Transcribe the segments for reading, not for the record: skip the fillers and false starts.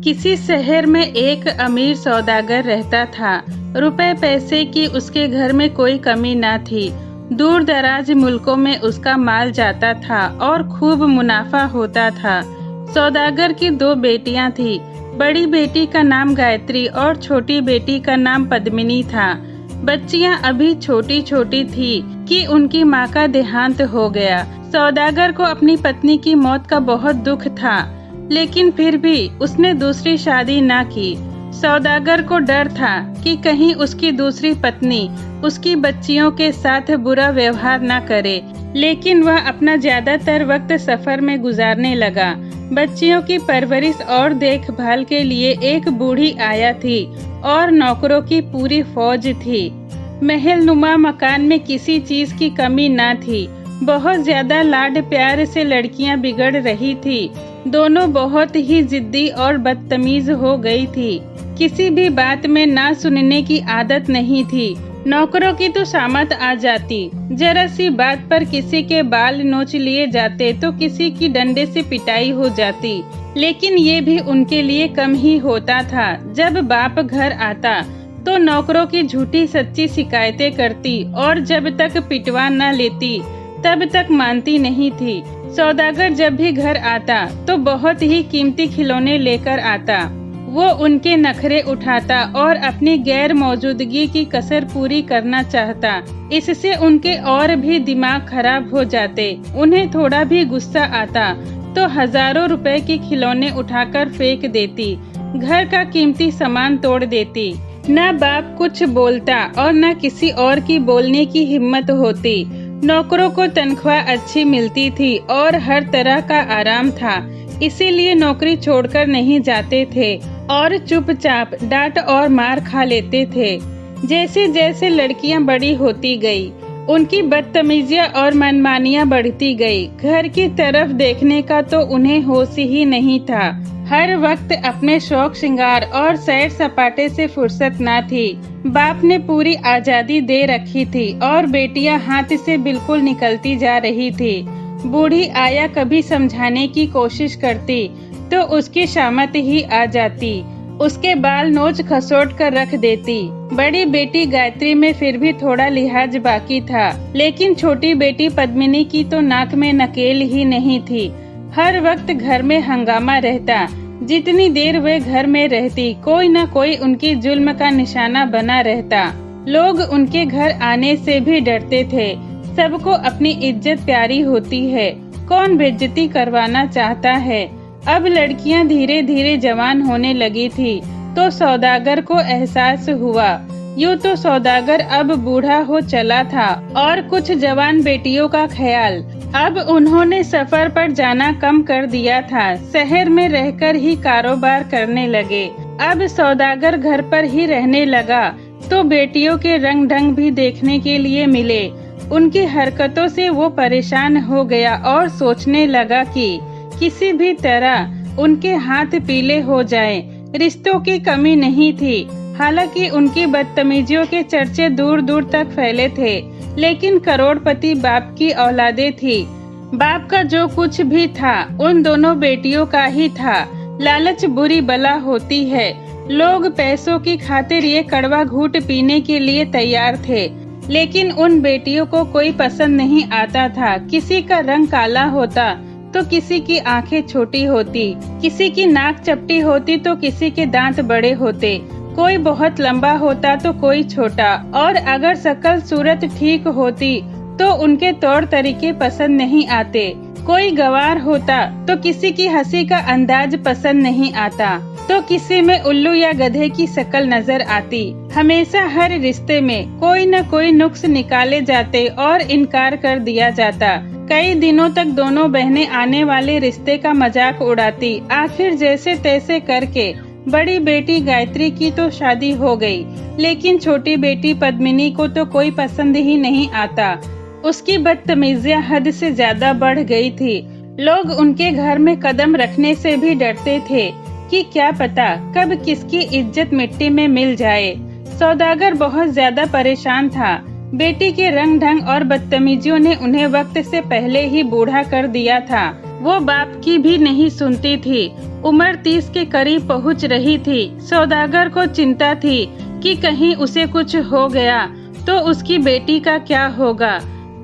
किसी शहर में एक अमीर सौदागर रहता था। रुपए पैसे की उसके घर में कोई कमी ना थी। दूर दराज मुल्कों में उसका माल जाता था और खूब मुनाफा होता था। सौदागर की दो बेटियां थी। बड़ी बेटी का नाम गायत्री और छोटी बेटी का नाम पद्मिनी था। बच्चियां अभी छोटी छोटी थी कि उनकी माँ का देहांत हो गया। सौदागर को अपनी पत्नी की मौत का बहुत दुख था, लेकिन फिर भी उसने दूसरी शादी ना की। सौदागर को डर था कि कहीं उसकी दूसरी पत्नी उसकी बच्चियों के साथ बुरा व्यवहार ना करे, लेकिन वह अपना ज्यादातर वक्त सफर में गुजारने लगा। बच्चियों की परवरिश और देखभाल के लिए एक बूढ़ी आया थी और नौकरों की पूरी फौज थी। महल नुमा मकान में किसी चीज की कमी ना थी। बहुत ज्यादा लाड प्यार से लड़कियां बिगड़ रही थी। दोनों बहुत ही जिद्दी और बदतमीज हो गई थी। किसी भी बात में ना सुनने की आदत नहीं थी। नौकरों की तो शामत आ जाती, जरा सी बात पर किसी के बाल नोच लिए जाते तो किसी की डंडे से पिटाई हो जाती। लेकिन ये भी उनके लिए कम ही होता था। जब बाप घर आता तो नौकरों की झूठी सच्ची शिकायतें करती और जब तक पिटवा न लेती तब तक मानती नहीं थी। सौदागर जब भी घर आता तो बहुत ही कीमती खिलौने लेकर आता। वो उनके नखरे उठाता और अपनी गैर मौजूदगी की कसर पूरी करना चाहता। इससे उनके और भी दिमाग खराब हो जाते। उन्हें थोड़ा भी गुस्सा आता तो हजारों रुपए के खिलौने उठाकर फेंक देती, घर का कीमती सामान तोड़ देती। न बाप कुछ बोलता और न किसी और की बोलने की हिम्मत होती। नौकरों को तनख्वाह अच्छी मिलती थी और हर तरह का आराम था, इसीलिए नौकरी छोड़कर नहीं जाते थे और चुपचाप डांट और मार खा लेते थे। जैसे जैसे लड़कियां बड़ी होती गई, उनकी बदतमीजियां और मनमानियां बढ़ती गई। घर की तरफ देखने का तो उन्हें होश ही नहीं था। हर वक्त अपने शौक श्रृंगार और सैर सपाटे से फुर्सत ना थी। बाप ने पूरी आजादी दे रखी थी और बेटियां हाथ से बिल्कुल निकलती जा रही थी। बूढ़ी आया कभी समझाने की कोशिश करती तो उसकी शामत ही आ जाती, उसके बाल नोच खसोट कर रख देती। बड़ी बेटी गायत्री में फिर भी थोड़ा लिहाज बाकी था, लेकिन छोटी बेटी पद्मिनी की तो नाक में नकेल ही नहीं थी। हर वक्त घर में हंगामा रहता। जितनी देर वे घर में रहती, कोई न कोई उनकी जुल्म का निशाना बना रहता। लोग उनके घर आने से भी डरते थे। सबको अपनी इज्जत प्यारी होती है, कौन बेइज्जती करवाना चाहता है। अब लड़कियां धीरे धीरे जवान होने लगी थी तो सौदागर को एहसास हुआ, यूँ तो सौदागर अब बूढ़ा हो चला था और कुछ जवान बेटियों का ख्याल। अब उन्होंने सफर पर जाना कम कर दिया था, शहर में रहकर ही कारोबार करने लगे। अब सौदागर घर पर ही रहने लगा तो बेटियों के रंग ढंग भी देखने के लिए मिले। उनकी हरकतों से वो परेशान हो गया और सोचने लगा कि किसी भी तरह उनके हाथ पीले हो जाएं। रिश्तों की कमी नहीं थी, हालांकि उनकी बदतमीजियों के चर्चे दूर दूर तक फैले थे। लेकिन करोड़पति बाप की औलादे थी। बाप का जो कुछ भी था उन दोनों बेटियों का ही था। लालच बुरी बला होती है। लोग पैसों की खातिर ये कड़वा घूंट पीने के लिए तैयार थे, लेकिन उन बेटियों को कोई पसंद नहीं आता था। किसी का रंग काला होता तो किसी की आंखें छोटी होती, किसी की नाक चपटी होती तो किसी के दांत बड़े होते, कोई बहुत लंबा होता तो कोई छोटा, और अगर शक्ल सूरत ठीक होती तो उनके तौर तरीके पसंद नहीं आते। कोई गवार होता तो किसी की हंसी का अंदाज पसंद नहीं आता, तो किसी में उल्लू या गधे की शक्ल नजर आती। हमेशा हर रिश्ते में कोई न कोई नुक्स निकाले जाते और इनकार कर दिया जाता। कई दिनों तक दोनों बहनें आने वाले रिश्ते का मजाक उड़ाती। आखिर जैसे तैसे करके बड़ी बेटी गायत्री की तो शादी हो गई, लेकिन छोटी बेटी पद्मिनी को तो कोई पसंद ही नहीं आता। उसकी बदतमीजियां हद से ज्यादा बढ़ गई थी। लोग उनके घर में कदम रखने से भी डरते थे कि क्या पता कब किसकी इज्जत मिट्टी में मिल जाए। सौदागर बहुत ज्यादा परेशान था। बेटी के रंग ढंग और बदतमीजियों ने उन्हें वक्त से पहले ही बूढ़ा कर दिया था। वो बाप की भी नहीं सुनती थी। उम्र 30 के करीब पहुंच रही थी। सौदागर को चिंता थी कि कहीं उसे कुछ हो गया तो उसकी बेटी का क्या होगा।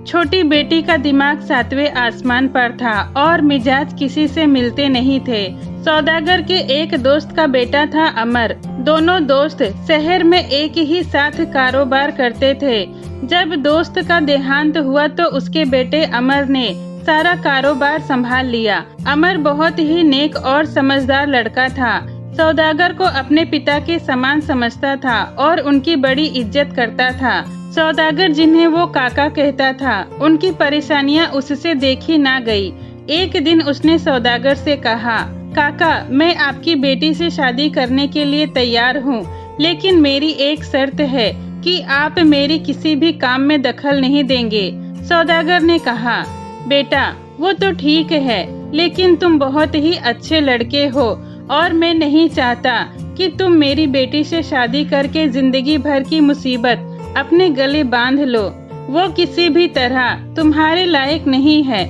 छोटी बेटी का दिमाग 7वें आसमान पर था और मिजाज किसी से मिलते नहीं थे। सौदागर के एक दोस्त का बेटा था अमर। दोनों दोस्त शहर में एक ही साथ कारोबार करते थे। जब दोस्त का देहांत हुआ तो उसके बेटे अमर ने सारा कारोबार संभाल लिया। अमर बहुत ही नेक और समझदार लड़का था। सौदागर को अपने पिता के समान समझता था और उनकी बड़ी इज्जत करता था। सौदागर जिन्हें वो काका कहता था, उनकी परेशानियां उससे देखी ना गई। एक दिन उसने सौदागर से कहा, काका, मैं आपकी बेटी से शादी करने के लिए तैयार हूँ, लेकिन मेरी एक शर्त है कि आप मेरी किसी भी काम में दखल नहीं देंगे। सौदागर ने कहा, बेटा, वो तो ठीक है, लेकिन तुम बहुत ही अच्छे लड़के हो और मैं नहीं चाहता कि तुम मेरी बेटी से शादी करके जिंदगी भर की मुसीबत अपने गले बांध लो। वो किसी भी तरह तुम्हारे लायक नहीं है।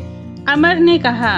अमर ने कहा,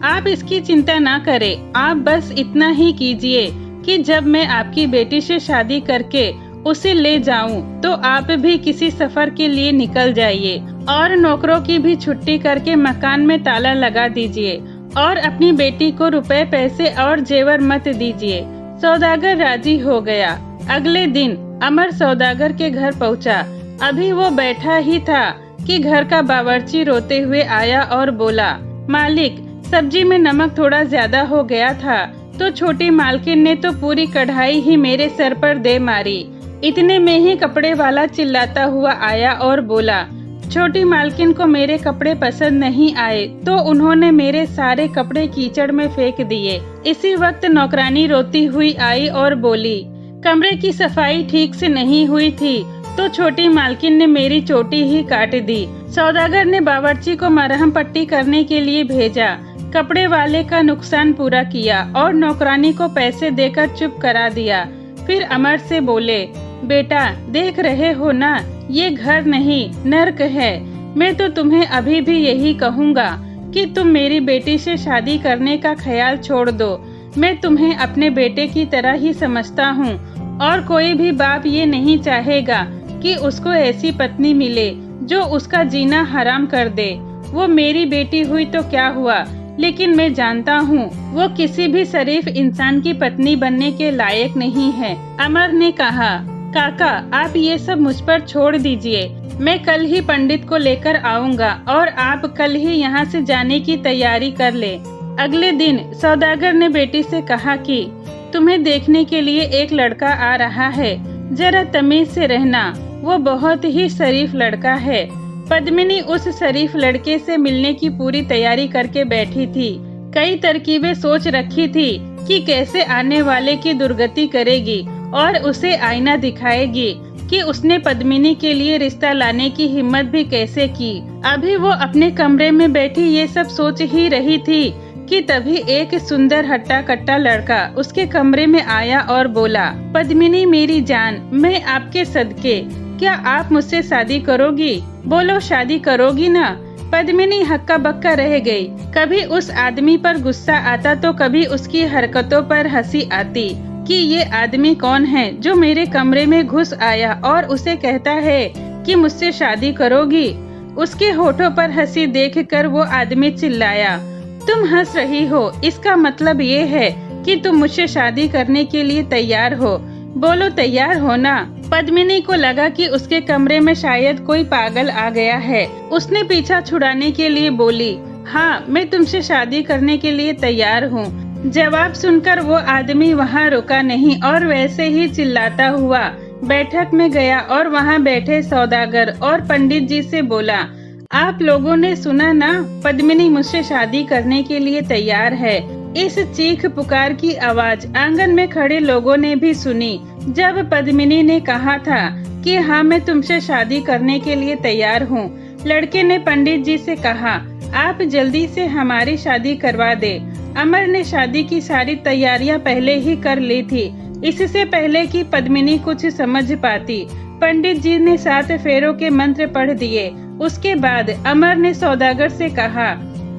आप इसकी चिंता ना करें, आप बस इतना ही कीजिए कि जब मैं आपकी बेटी से शादी करके उसे ले जाऊं तो आप भी किसी सफर के लिए निकल जाइए और नौकरों की भी छुट्टी करके मकान में ताला लगा दीजिए और अपनी बेटी को रुपए पैसे और जेवर मत दीजिए। सौदागर राजी हो गया। अगले दिन अमर सौदागर के घर पहुंचा। अभी वो बैठा ही था कि घर का बावर्ची रोते हुए आया और बोला, मालिक, सब्जी में नमक थोड़ा ज्यादा हो गया था तो छोटी मालकिन ने तो पूरी कढ़ाई ही मेरे सर पर दे मारी। इतने में ही कपड़े वाला चिल्लाता हुआ आया और बोला, छोटी मालकिन को मेरे कपड़े पसंद नहीं आए तो उन्होंने मेरे सारे कपड़े कीचड़ में फेंक दिए। इसी वक्त नौकरानी रोती हुई आई और बोली, कमरे की सफाई ठीक से नहीं हुई थी तो छोटी मालकिन ने मेरी चोटी ही काट दी। सौदागर ने बावर्ची को मरहम पट्टी करने के लिए भेजा, कपड़े वाले का नुकसान पूरा किया और नौकरानी को पैसे देकर चुप करा दिया। फिर अमर से बोले, बेटा, देख रहे हो ना, ये घर नहीं नर्क है। मैं तो तुम्हें अभी भी यही कहूँगा कि तुम मेरी बेटी से शादी करने का ख्याल छोड़ दो। मैं तुम्हें अपने बेटे की तरह ही समझता हूँ और कोई भी बाप ये नहीं चाहेगा कि उसको ऐसी पत्नी मिले जो उसका जीना हराम कर दे। वो मेरी बेटी हुई तो क्या हुआ, लेकिन मैं जानता हूँ वो किसी भी शरीफ इंसान की पत्नी बनने के लायक नहीं है। अमर ने कहा, काका, आप ये सब मुझ पर छोड़ दीजिए। मैं कल ही पंडित को लेकर आऊँगा और आप कल ही यहाँ से जाने की तैयारी कर ले। अगले दिन सौदागर ने बेटी से कहा कि तुम्हें देखने के लिए एक लड़का आ रहा है, जरा तमीज से रहना, वो बहुत ही शरीफ लड़का है। पद्मिनी उस शरीफ लड़के से मिलने की पूरी तैयारी करके बैठी थी। कई तरकीबें सोच रखी थी कि कैसे आने वाले की दुर्गति करेगी और उसे आईना दिखाएगी कि उसने पद्मिनी के लिए रिश्ता लाने की हिम्मत भी कैसे की। अभी वो अपने कमरे में बैठी ये सब सोच ही रही थी कि तभी एक सुंदर हट्टा कट्टा लड़का उसके कमरे में आया और बोला, पद्मिनी मेरी जान, मैं आपके सदके, क्या आप मुझसे शादी करोगी? बोलो, शादी करोगी ना? पद्मिनी हक्का बक्का रह गई। कभी उस आदमी पर गुस्सा आता तो कभी उसकी हरकतों पर हंसी आती कि ये आदमी कौन है जो मेरे कमरे में घुस आया और उसे कहता है कि मुझसे शादी करोगी। उसके होठों पर हंसी देखकर वो आदमी चिल्लाया, तुम हंस रही हो, इसका मतलब ये है कि तुम मुझसे शादी करने के लिए तैयार हो। बोलो, तैयार हो ना? पद्मिनी को लगा कि उसके कमरे में शायद कोई पागल आ गया है। उसने पीछा छुड़ाने के लिए बोली, हाँ, मैं तुमसे शादी करने के लिए तैयार हूँ। जवाब सुनकर वो आदमी वहाँ रुका नहीं और वैसे ही चिल्लाता हुआ बैठक में गया और वहाँ बैठे सौदागर और पंडित जी से बोला, आप लोगों ने सुना ना, पद्मिनी मुझसे शादी करने के लिए तैयार है। इस चीख पुकार की आवाज आंगन में खड़े लोगों ने भी सुनी। जब पद्मिनी ने कहा था कि हाँ, मैं तुमसे शादी करने के लिए तैयार हूँ, लड़के ने पंडित जी से कहा, आप जल्दी से हमारी शादी करवा दे। अमर ने शादी की सारी तैयारियां पहले ही कर ली थी, इससे पहले कि पद्मिनी कुछ समझ पाती। पंडित जी ने 7 फेरों के मंत्र पढ़ दिए। उसके बाद अमर ने सौदागर से कहा,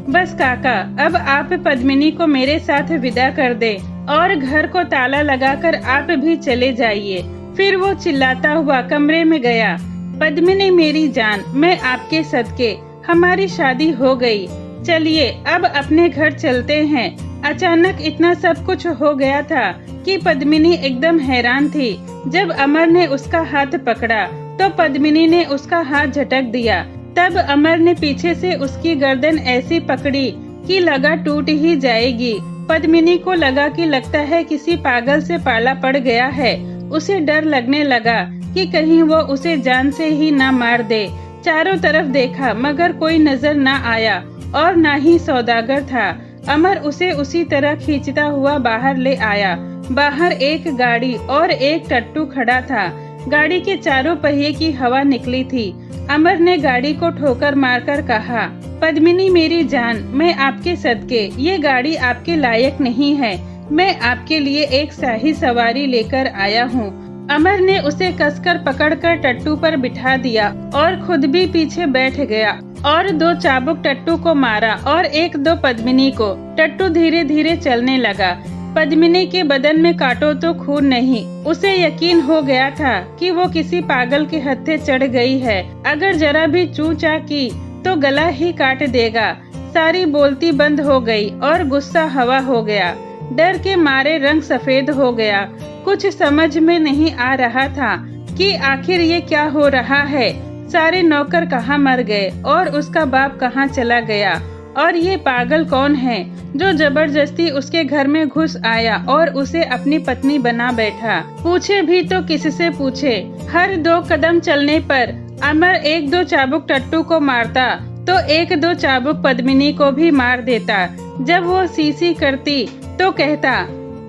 बस काका, अब आप पद्मिनी को मेरे साथ विदा कर दे और घर को ताला लगाकर आप भी चले जाइए। फिर वो चिल्लाता हुआ कमरे में गया। पद्मिनी मेरी जान, मैं आपके सदके, हमारी शादी हो गई। चलिए अब अपने घर चलते हैं। अचानक इतना सब कुछ हो गया था कि पद्मिनी एकदम हैरान थी। जब अमर ने उसका हाथ पकड़ा तो पद्मिनी ने उसका हाथ झटक दिया। तब अमर ने पीछे से उसकी गर्दन ऐसी पकड़ी कि लगा टूट ही जाएगी। पद्मिनी को लगा कि लगता है किसी पागल से पाला पड़ गया है। उसे डर लगने लगा कि कहीं वो उसे जान से ही ना मार दे। चारों तरफ देखा मगर कोई नजर ना आया और ना ही सौदागर था। अमर उसे उसी तरह खींचता हुआ बाहर ले आया। बाहर एक गाड़ी और एक टट्टू खड़ा था। गाड़ी के चारों पहिए की हवा निकली थी। अमर ने गाड़ी को ठोकर मारकर कहा, पद्मिनी मेरी जान, मैं आपके सदके, ये गाड़ी आपके लायक नहीं है। मैं आपके लिए एक शाही सवारी लेकर आया हूँ। अमर ने उसे कसकर पकड़कर टट्टू पर बिठा दिया और खुद भी पीछे बैठ गया और 2 चाबुक टट्टू को मारा और 1-2 पद्मिनी को। टट्टू धीरे धीरे चलने लगा। पद्मिनी के बदन में काटो तो खून नहीं। उसे यकीन हो गया था कि वो किसी पागल के हत्थे चढ़ गई है। अगर जरा भी चू चा की तो गला ही काट देगा। सारी बोलती बंद हो गई और गुस्सा हवा हो गया। डर के मारे रंग सफेद हो गया। कुछ समझ में नहीं आ रहा था कि आखिर ये क्या हो रहा है। सारे नौकर कहाँ मर गए और उसका बाप कहाँ चला गया, और ये पागल कौन है जो जबरदस्ती उसके घर में घुस आया और उसे अपनी पत्नी बना बैठा। पूछे भी तो किससे पूछे। हर 2 कदम चलने पर अमर 1-2 चाबुक टट्टू को मारता तो 1-2 चाबुक पद्मिनी को भी मार देता। जब वो सीसी करती तो कहता,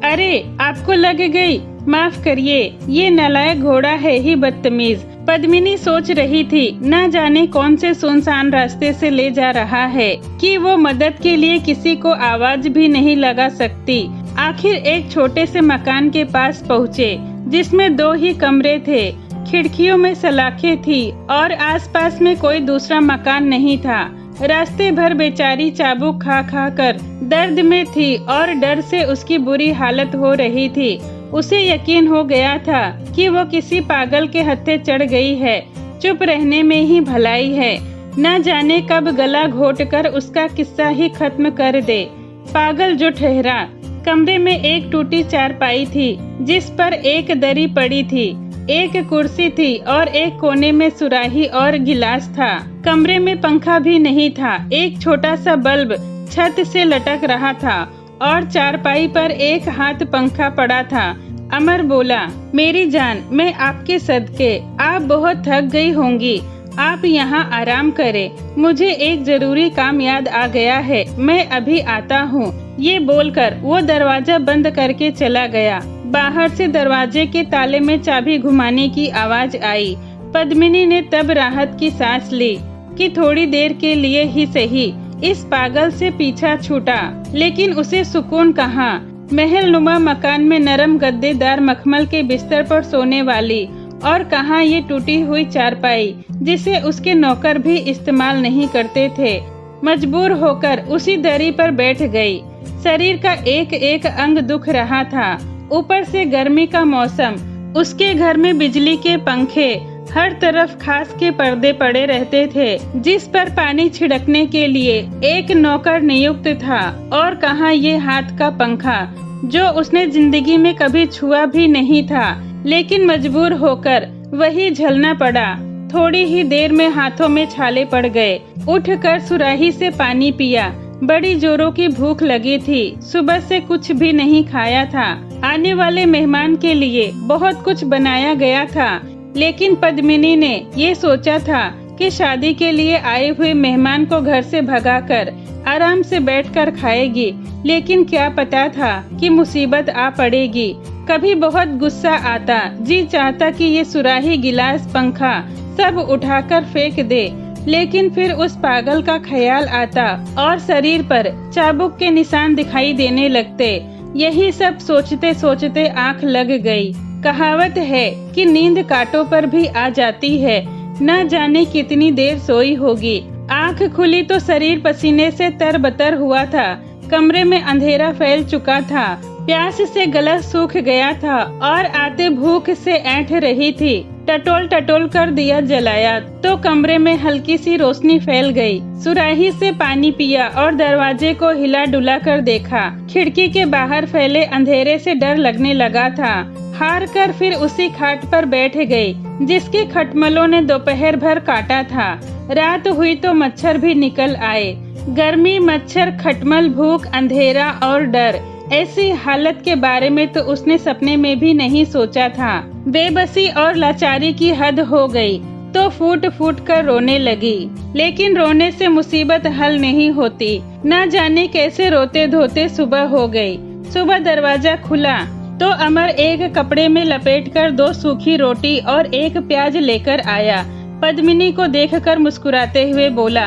अरे आपको लग गई, माफ करिए, ये नालायक घोड़ा है ही बदतमीज। पद्मिनी सोच रही थी न जाने कौन से सुनसान रास्ते से ले जा रहा है कि वो मदद के लिए किसी को आवाज भी नहीं लगा सकती। आखिर एक छोटे से मकान के पास पहुँचे जिसमें 2 ही कमरे थे। खिड़कियों में सलाखें थी और आसपास में कोई दूसरा मकान नहीं था। रास्ते भर बेचारी चाबुक खा खा कर दर्द में थी और डर से उसकी बुरी हालत हो रही थी। उसे यकीन हो गया था कि वो किसी पागल के हत्थे चढ़ गई है। चुप रहने में ही भलाई है। न जाने कब गला घोटकर उसका किस्सा ही खत्म कर दे। पागल जो ठहरा। कमरे में एक टूटी चारपाई थी जिस पर एक दरी पड़ी थी, एक कुर्सी थी और एक कोने में सुराही और गिलास था। कमरे में पंखा भी नहीं था। एक छोटा सा बल्ब छत से लटक रहा था और चारपाई पर एक हाथ पंखा पड़ा था। अमर बोला, मेरी जान, मैं आपके सदके, आप बहुत थक गई होंगी, आप यहाँ आराम करें। मुझे एक जरूरी काम याद आ गया है, मैं अभी आता हूँ। ये बोलकर वो दरवाजा बंद करके चला गया। बाहर से दरवाजे के ताले में चाबी घुमाने की आवाज आई। पद्मिनी ने तब राहत की सांस ली कि थोड़ी देर के लिए ही सही इस पागल से पीछा छूटा। लेकिन उसे सुकून कहाँ। महल नुमा मकान में नरम गद्देदार मखमल के बिस्तर पर सोने वाली, और कहाँ ये टूटी हुई चारपाई जिसे उसके नौकर भी इस्तेमाल नहीं करते थे। मजबूर होकर उसी दरी पर बैठ गई। शरीर का एक एक अंग दुख रहा था। ऊपर से गर्मी का मौसम, उसके घर में बिजली के पंखे, हर तरफ खास के पर्दे पड़े रहते थे जिस पर पानी छिड़कने के लिए एक नौकर नियुक्त था। और कहाँ ये हाथ का पंखा जो उसने जिंदगी में कभी छुआ भी नहीं था, लेकिन मजबूर होकर वही झलना पड़ा। थोड़ी ही देर में हाथों में छाले पड़ गए। उठकर सुराही से पानी पिया। बड़ी जोरों की भूख लगी थी। सुबह से कुछ भी नहीं खाया था। आने वाले मेहमान के लिए बहुत कुछ बनाया गया था, लेकिन पद्मिनी ने ये सोचा था कि शादी के लिए आए हुए मेहमान को घर से भगाकर आराम से बैठकर खाएगी। लेकिन क्या पता था कि मुसीबत आ पड़ेगी। कभी बहुत गुस्सा आता, जी चाहता कि ये सुराही, गिलास, पंखा सब उठाकर फेंक दे, लेकिन फिर उस पागल का ख्याल आता और शरीर पर चाबुक के निशान दिखाई देने लगते। यही सब सोचते सोचते आंख लग गई। कहावत है कि नींद कांटों पर भी आ जाती है। न जाने कितनी देर सोई होगी। आंख खुली तो शरीर पसीने से तरबतर हुआ था। कमरे में अंधेरा फैल चुका था। प्यास से गला सूख गया था और आते भूख से ऐंठ रही थी। टटोल टटोल कर दिया जलाया तो कमरे में हल्की सी रोशनी फैल गई। सुराही से पानी पिया और दरवाजे को हिला डुला कर देखा। खिड़की के बाहर फैले अंधेरे से डर लगने लगा था। हार कर फिर उसी खाट पर बैठ गई जिसके खटमलों ने दोपहर भर काटा था। रात हुई तो मच्छर भी निकल आए। गर्मी, मच्छर, खटमल, भूख, अंधेरा और डर, ऐसी हालत के बारे में तो उसने सपने में भी नहीं सोचा था। बेबसी और लाचारी की हद हो गई तो फूट फूट कर रोने लगी। लेकिन रोने से मुसीबत हल नहीं होती। न जाने कैसे रोते धोते सुबह हो गई। सुबह दरवाजा खुला तो अमर एक कपड़े में लपेटकर 2 सूखी रोटी और 1 प्याज लेकर आया। पद्मिनी को देखकर मुस्कुराते हुए बोला,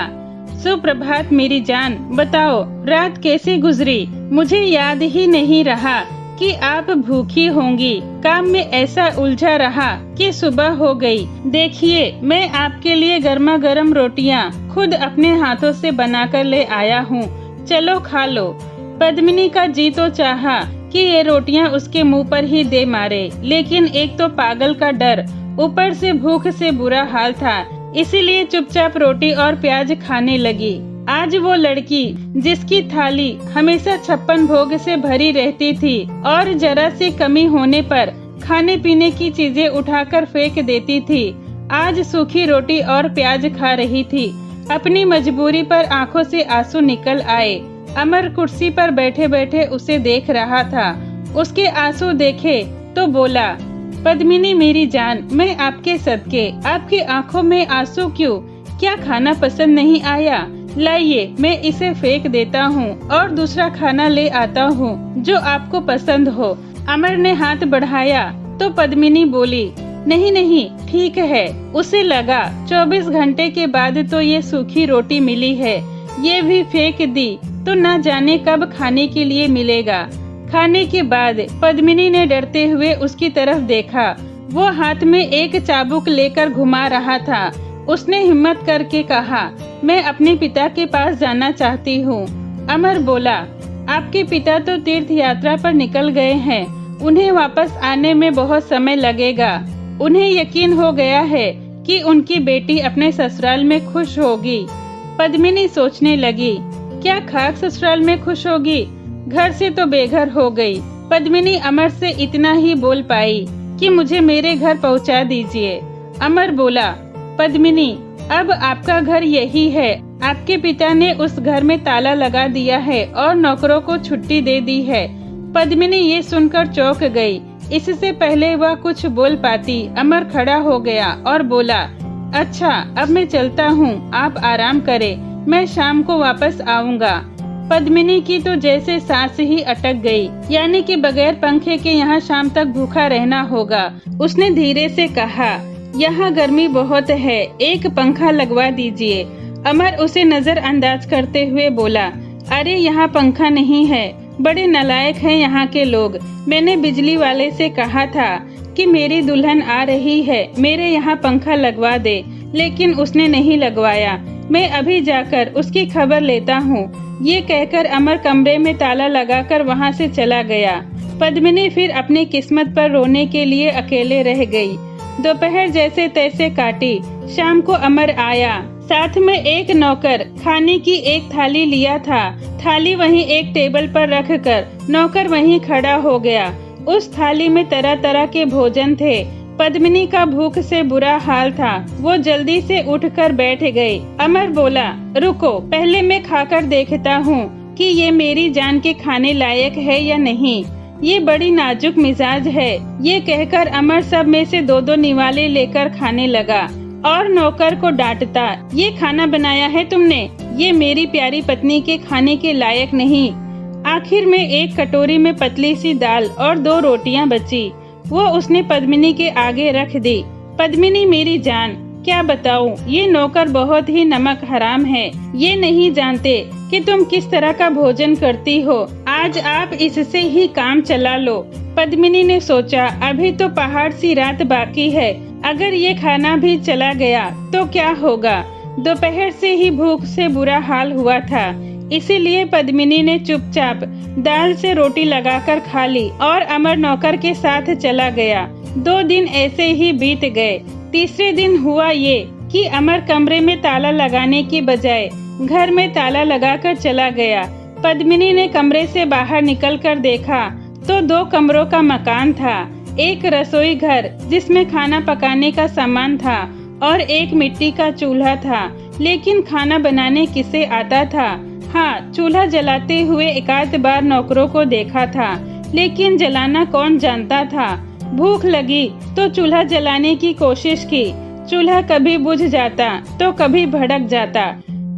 सुप्रभात मेरी जान, बताओ रात कैसी गुजरी? मुझे याद ही नहीं रहा कि आप भूखी होंगी। काम में ऐसा उलझा रहा कि सुबह हो गई। देखिए, मैं आपके लिए गर्मा गर्म रोटियां खुद अपने हाथों से बनाकर ले आया हूँ। चलो खा लो। पद्मिनी का जी तो चाहा कि ये रोटियां उसके मुंह पर ही दे मारे, लेकिन एक तो पागल का डर, ऊपर से भूख से बुरा हाल था, इसीलिए चुपचाप रोटी और प्याज खाने लगी। आज वो लड़की जिसकी थाली हमेशा 56 भोग से भरी रहती थी और जरा सी कमी होने पर खाने पीने की चीजें उठाकर फेंक देती थी, आज सूखी रोटी और प्याज खा रही थी। अपनी मजबूरी पर आंखों से आंसू निकल आए। अमर कुर्सी पर बैठे बैठे उसे देख रहा था। उसके आंसू देखे तो बोला, पद्मिनी मेरी जान, मैं आपके सदके, आपकी आंखों में आंसू क्यों? क्या खाना पसंद नहीं आया? लाइए, मैं इसे फेंक देता हूँ और दूसरा खाना ले आता हूँ जो आपको पसंद हो। अमर ने हाथ बढ़ाया तो पद्मिनी बोली, नहीं नहीं, ठीक है। उसे लगा 24 घंटे के बाद तो ये सूखी रोटी मिली है, ये भी फेंक दी तो न जाने कब खाने के लिए मिलेगा। खाने के बाद पद्मिनी ने डरते हुए उसकी तरफ देखा। वो हाथ में एक चाबुक लेकर घुमा रहा था। उसने हिम्मत करके कहा, मैं अपने पिता के पास जाना चाहती हूँ। अमर बोला, आपके पिता तो तीर्थ यात्रा पर निकल गए हैं, उन्हें वापस आने में बहुत समय लगेगा। उन्हें यकीन हो गया है कि उनकी बेटी अपने ससुराल में खुश होगी। पद्मिनी सोचने लगी, क्या खाक ससुराल में खुश होगी? घर से तो बेघर हो गई। पद्मिनी अमर से इतना ही बोल पाई कि मुझे मेरे घर पहुंचा दीजिए। अमर बोला, पद्मिनी, अब आपका घर यही है। आपके पिता ने उस घर में ताला लगा दिया है और नौकरों को छुट्टी दे दी है। पद्मिनी ये सुनकर चौंक गई। इससे पहले वह कुछ बोल पाती, अमर खड़ा हो गया और बोला, अच्छा, अब मैं चलता हूँ, आप आराम करें, मैं शाम को वापस आऊँगा। पद्मिनी की तो जैसे सांस ही अटक गई, यानी कि बगैर पंखे के यहाँ शाम तक भूखा रहना होगा। उसने धीरे से कहा, यहाँ गर्मी बहुत है, एक पंखा लगवा दीजिए। अमर उसे नजरअंदाज करते हुए बोला, अरे यहाँ पंखा नहीं है, बड़े नालायक हैं यहाँ के लोग। मैंने बिजली वाले से कहा था कि मेरी दुल्हन आ रही है, मेरे यहाँ पंखा लगवा दे, लेकिन उसने नहीं लगवाया। मैं अभी जाकर उसकी खबर लेता हूँ। ये कहकर अमर कमरे में ताला लगाकर वहाँ से चला गया। पद्मिनी फिर अपनी किस्मत पर रोने के लिए अकेले रह गई। दोपहर जैसे तैसे काटी। शाम को अमर आया, साथ में एक नौकर। खाने की एक थाली लिया था। थाली वहीं एक टेबल पर रखकर नौकर वहीं खड़ा हो गया। उस थाली में तरह तरह के भोजन थे। पद्मिनी का भूख से बुरा हाल था। वो जल्दी से उठकर बैठ गई। अमर बोला, रुको, पहले मैं खाकर देखता हूँ कि ये मेरी जान के खाने लायक है या नहीं। ये बड़ी नाजुक मिजाज है। ये कहकर अमर सब में से 2-2 निवाले लेकर खाने लगा और नौकर को डांटता, ये खाना बनाया है तुमने, ये मेरी प्यारी पत्नी के खाने के लायक नहीं। आखिर में एक कटोरी में पतली सी दाल और 2 रोटियां बची। वो उसने पद्मिनी के आगे रख दी। पद्मिनी मेरी जान, क्या बताऊं, ये नौकर बहुत ही नमक हराम है। ये नहीं जानते कि तुम किस तरह का भोजन करती हो। आज आप इससे ही काम चला लो। पद्मिनी ने सोचा, अभी तो पहाड़ सी रात बाकी है, अगर ये खाना भी चला गया तो क्या होगा। दोपहर से ही भूख से बुरा हाल हुआ था, इसीलिए पद्मिनी ने चुपचाप दाल से रोटी लगाकर खा ली और अमर नौकर के साथ चला गया। 2 दिन ऐसे ही बीत गए। तीसरे दिन हुआ ये कि अमर कमरे में ताला लगाने की बजाय घर में ताला लगाकर चला गया। पद्मिनी ने कमरे से बाहर निकलकर देखा तो 2 कमरों का मकान था। एक रसोई घर जिसमें खाना पकाने का सामान था और एक मिट्टी का चूल्हा था, लेकिन खाना बनाने किसे आता था? हाँ, चूल्हा जलाते हुए एकाध बार नौकरों को देखा था, लेकिन जलाना कौन जानता था। भूख लगी तो चूल्हा जलाने की कोशिश की। चूल्हा कभी बुझ जाता तो कभी भड़क जाता।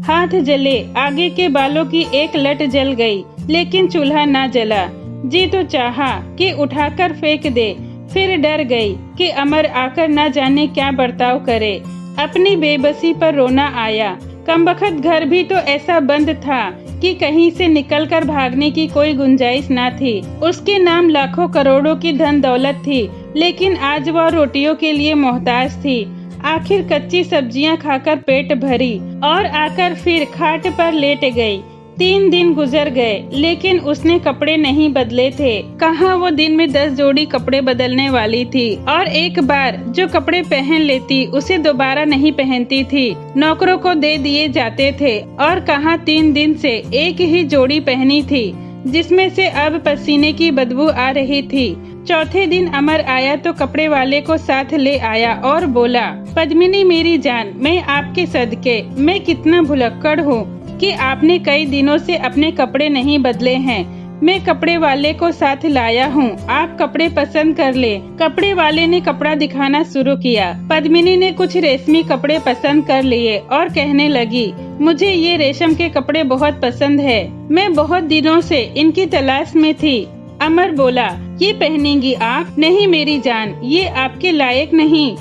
हाथ जले, आगे के बालों की एक लट जल गई, लेकिन चूल्हा ना जला। जी तो चाहा कि उठाकर फेंक दे, फिर डर गई कि अमर आकर ना जाने क्या बर्ताव करे। अपनी बेबसी पर रोना आया। कमबख्त घर भी तो ऐसा बंद था कि कहीं से निकलकर भागने की कोई गुंजाइश ना थी। उसके नाम लाखों करोड़ों की धन दौलत थी, लेकिन आज वह रोटियों के लिए मोहताज थी। आखिर कच्ची सब्जियां खाकर पेट भरी और आकर फिर खाट पर लेट गई। 3 दिन गुजर गए, लेकिन उसने कपड़े नहीं बदले थे। कहाँ वो दिन में 10 जोड़ी कपड़े बदलने वाली थी, और एक बार जो कपड़े पहन लेती उसे दोबारा नहीं पहनती थी। नौकरों को दे दिए जाते थे, और कहाँ 3 दिन से एक ही जोड़ी पहनी थी, जिसमें से अब पसीने की बदबू आ रही थी। चौथे दिन अमर आया तो कपड़े वाले को साथ ले आया और बोला, पद्मिनी मेरी जान, मैं आपके सदके, मैं कितना भुलक्कड़ हूँ कि आपने कई दिनों से अपने कपड़े नहीं बदले हैं। मैं कपड़े वाले को साथ लाया हूँ, आप कपड़े पसंद कर ले। कपड़े वाले ने कपड़ा दिखाना शुरू किया। पद्मिनी ने कुछ रेशमी कपड़े पसंद कर लिए और कहने लगी, मुझे ये रेशम के कपड़े बहुत पसंद है, मैं बहुत दिनों से इनकी तलाश में थी। अमर बोला, ये पहनेंगी आप? नहीं मेरी जान, ये आपके लायक नहीं,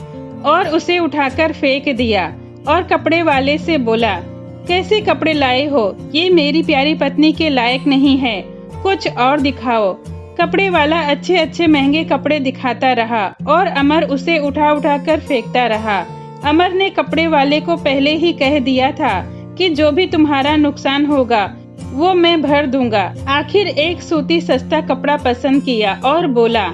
और उसे उठाकर फेंक दिया। और कपड़े वाले से बोला, कैसे कपड़े लाए हो? ये मेरी प्यारी पत्नी के लायक नहीं है, कुछ और दिखाओ। कपड़े वाला अच्छे अच्छे महंगे कपड़े दिखाता रहा और अमर उसे उठा उठा कर फेंकता रहा। अमर ने कपड़े वाले को पहले ही कह दिया था कि जो भी तुम्हारा नुकसान होगा वो मैं भर दूंगा। आखिर एक सूती सस्ता कपड़ा पसंद किया और बोला,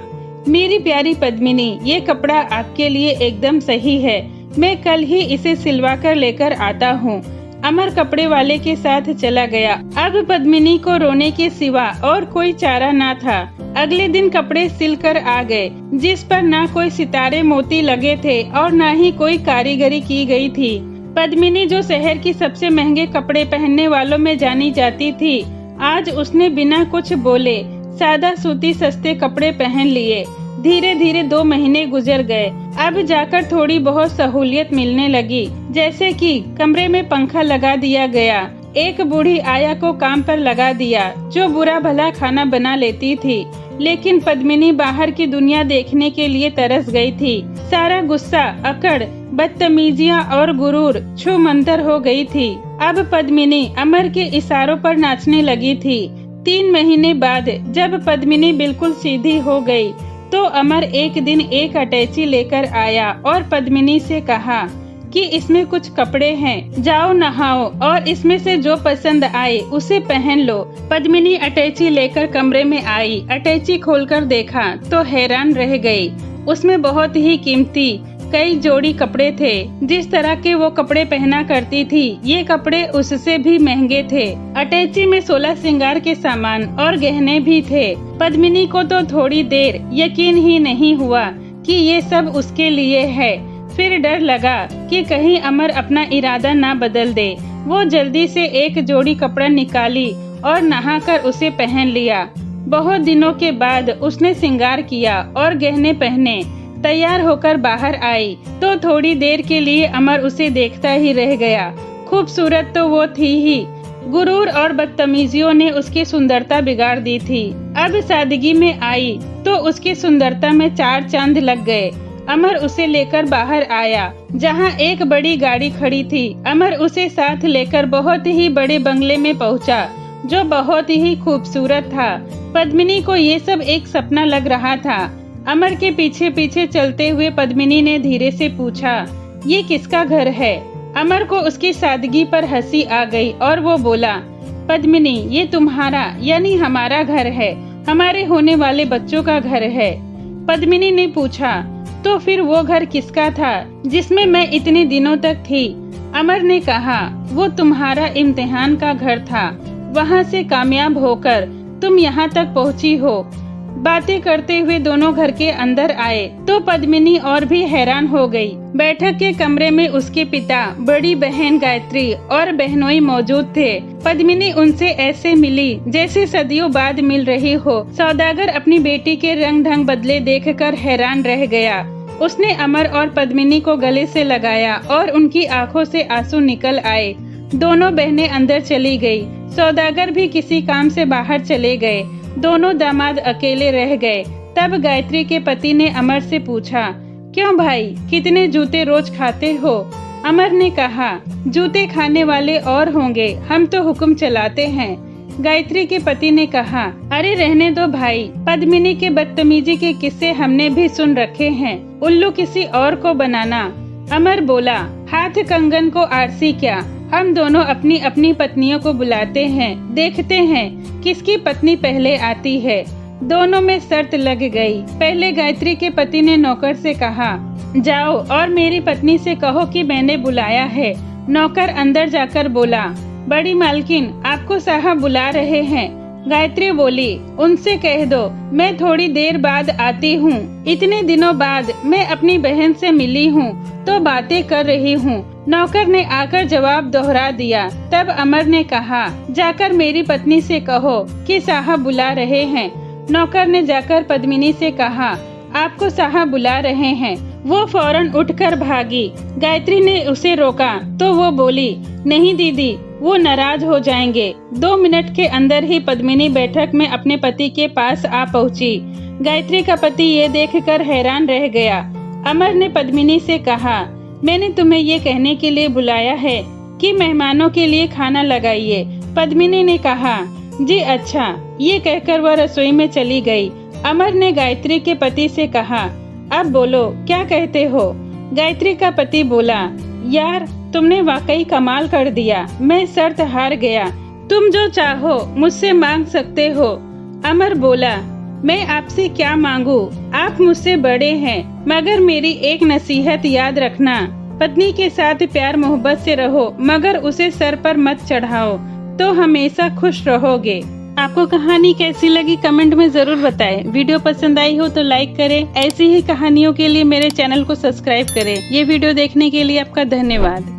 मेरी प्यारी पद्मिनी, ये कपड़ा आपके लिए एकदम सही है, मैं कल ही इसे सिलवा कर लेकर आता हूँ। अमर कपड़े वाले के साथ चला गया। अब पद्मिनी को रोने के सिवा और कोई चारा ना था। अगले दिन कपड़े सिलकर आ गए, जिस पर ना कोई सितारे मोती लगे थे और ना ही कोई कारीगरी की गई थी। पद्मिनी जो शहर की सबसे महंगे कपड़े पहनने वालों में जानी जाती थी, आज उसने बिना कुछ बोले सादा सूती सस्ते कपड़े पहन लिए। धीरे धीरे 2 महीने गुजर गए। अब जाकर थोड़ी बहुत सहूलियत मिलने लगी, जैसे कि कमरे में पंखा लगा दिया गया। एक बूढ़ी आया को काम पर लगा दिया, जो बुरा भला खाना बना लेती थी। लेकिन पद्मिनी बाहर की दुनिया देखने के लिए तरस गई थी। सारा गुस्सा, अकड़, बदतमीजियां और गुरूर छूमंतर हो गई थी। अब पद्मिनी अमर के इशारों पर नाचने लगी थी। 3 महीने बाद जब पद्मिनी बिल्कुल सीधी हो गई, तो अमर एक दिन एक अटैची लेकर आया और पद्मिनी से कहा कि इसमें कुछ कपड़े हैं, जाओ नहाओ और इसमें से जो पसंद आए उसे पहन लो। पद्मिनी अटैची लेकर कमरे में आई। अटैची खोलकर देखा तो हैरान रह गई। उसमें बहुत ही कीमती कई जोड़ी कपड़े थे। जिस तरह के वो कपड़े पहना करती थी, ये कपड़े उससे भी महंगे थे। अटैची में 16 श्रृंगार के सामान और गहने भी थे। पद्मिनी को तो थोड़ी देर यकीन ही नहीं हुआ कि ये सब उसके लिए है। फिर डर लगा कि कहीं अमर अपना इरादा ना बदल दे। वो जल्दी से एक जोड़ी कपड़ा निकाली और नहाकर उसे पहन लिया। बहुत दिनों के बाद उसने श्रृंगार किया और गहने पहने। तैयार होकर बाहर आई तो थोड़ी देर के लिए अमर उसे देखता ही रह गया। खूबसूरत तो वो थी ही, गुरूर और बदतमीजियों ने उसकी सुंदरता बिगाड़ दी थी। अब सादगी में आई तो उसकी सुंदरता में 4 चांद लग गए। अमर उसे लेकर बाहर आया, जहां एक बड़ी गाड़ी खड़ी थी। अमर उसे साथ लेकर बहुत ही बड़े बंगले में पहुंचा, जो बहुत ही खूबसूरत था। पद्मिनी को ये सब एक सपना लग रहा था। अमर के पीछे पीछे चलते हुए पद्मिनी ने धीरे से पूछा, ये किसका घर है? अमर को उसकी सादगी पर हंसी आ गई और वो बोला, पद्मिनी, ये तुम्हारा यानी हमारा घर है, हमारे होने वाले बच्चों का घर है। पद्मिनी ने पूछा, तो फिर वो घर किसका था जिसमें मैं इतने दिनों तक थी? अमर ने कहा, वो तुम्हारा इम्तिहान का घर था, वहाँ से कामयाब होकर तुम यहाँ तक पहुँची हो। बातें करते हुए दोनों घर के अंदर आए तो पद्मिनी और भी हैरान हो गई। बैठक के कमरे में उसके पिता, बड़ी बहन गायत्री और बहनोई मौजूद थे। पद्मिनी उनसे ऐसे मिली जैसे सदियों बाद मिल रही हो। सौदागर अपनी बेटी के रंग ढंग बदले देखकर हैरान रह गया। उसने अमर और पद्मिनी को गले से लगाया और उनकी आंखों से आंसू निकल आए। दोनों बहनें अंदर चली गई। सौदागर भी किसी काम से बाहर चले गए। दोनों दामाद अकेले रह गए। तब गायत्री के पति ने अमर से पूछा, क्यों भाई, कितने जूते रोज खाते हो? अमर ने कहा, जूते खाने वाले और होंगे, हम तो हुक्म चलाते हैं। गायत्री के पति ने कहा, अरे रहने दो भाई, पद्मिनी के बदतमीजी के किस्से हमने भी सुन रखे हैं, उल्लू किसी और को बनाना। अमर बोला, हाथ कंगन को आरसी क्या, हम दोनों अपनी अपनी पत्नियों को बुलाते हैं, देखते हैं किसकी पत्नी पहले आती है। दोनों में शर्त लग गई। पहले गायत्री के पति ने नौकर से कहा, जाओ और मेरी पत्नी से कहो कि मैंने बुलाया है। नौकर अंदर जाकर बोला, बड़ी मालकिन, आपको साहब बुला रहे हैं। गायत्री बोली, उनसे कह दो मैं थोड़ी देर बाद आती हूँ। इतने दिनों बाद मैं अपनी बहन से मिली हूँ तो बातें कर रही हूँ। नौकर ने आकर जवाब दोहरा दिया। तब अमर ने कहा, जाकर मेरी पत्नी से कहो कि साहब बुला रहे हैं। नौकर ने जाकर पद्मिनी से कहा, आपको साहब बुला रहे हैं। वो फौरन उठकर भागी। गायत्री ने उसे रोका तो वो बोली, नहीं दीदी, वो नाराज हो जाएंगे। 2 मिनट के अंदर ही पद्मिनी बैठक में अपने पति के पास आ पहुंची। गायत्री का पति ये देखकर हैरान रह गया। अमर ने पद्मिनी से कहा, मैंने तुम्हें ये कहने के लिए बुलाया है कि मेहमानों के लिए खाना लगाइए। पद्मिनी ने कहा, जी अच्छा। ये कहकर वह रसोई में चली गई। अमर ने गायत्री के पति से कहा, अब बोलो क्या कहते हो? गायत्री का पति बोला, यार तुमने वाकई कमाल कर दिया, मैं शर्त हार गया। तुम जो चाहो मुझसे मांग सकते हो। अमर बोला, मैं आपसे क्या मांगू, आप मुझसे बड़े हैं, मगर मेरी एक नसीहत याद रखना, पत्नी के साथ प्यार मोहब्बत से रहो, मगर उसे सर पर मत चढ़ाओ, तो हमेशा खुश रहोगे। आपको कहानी कैसी लगी कमेंट में जरूर बताएं। वीडियो पसंद आई हो तो लाइक करें। ऐसी ही कहानियों के लिए मेरे चैनल को सब्सक्राइब करें। ये वीडियो देखने के लिए आपका धन्यवाद।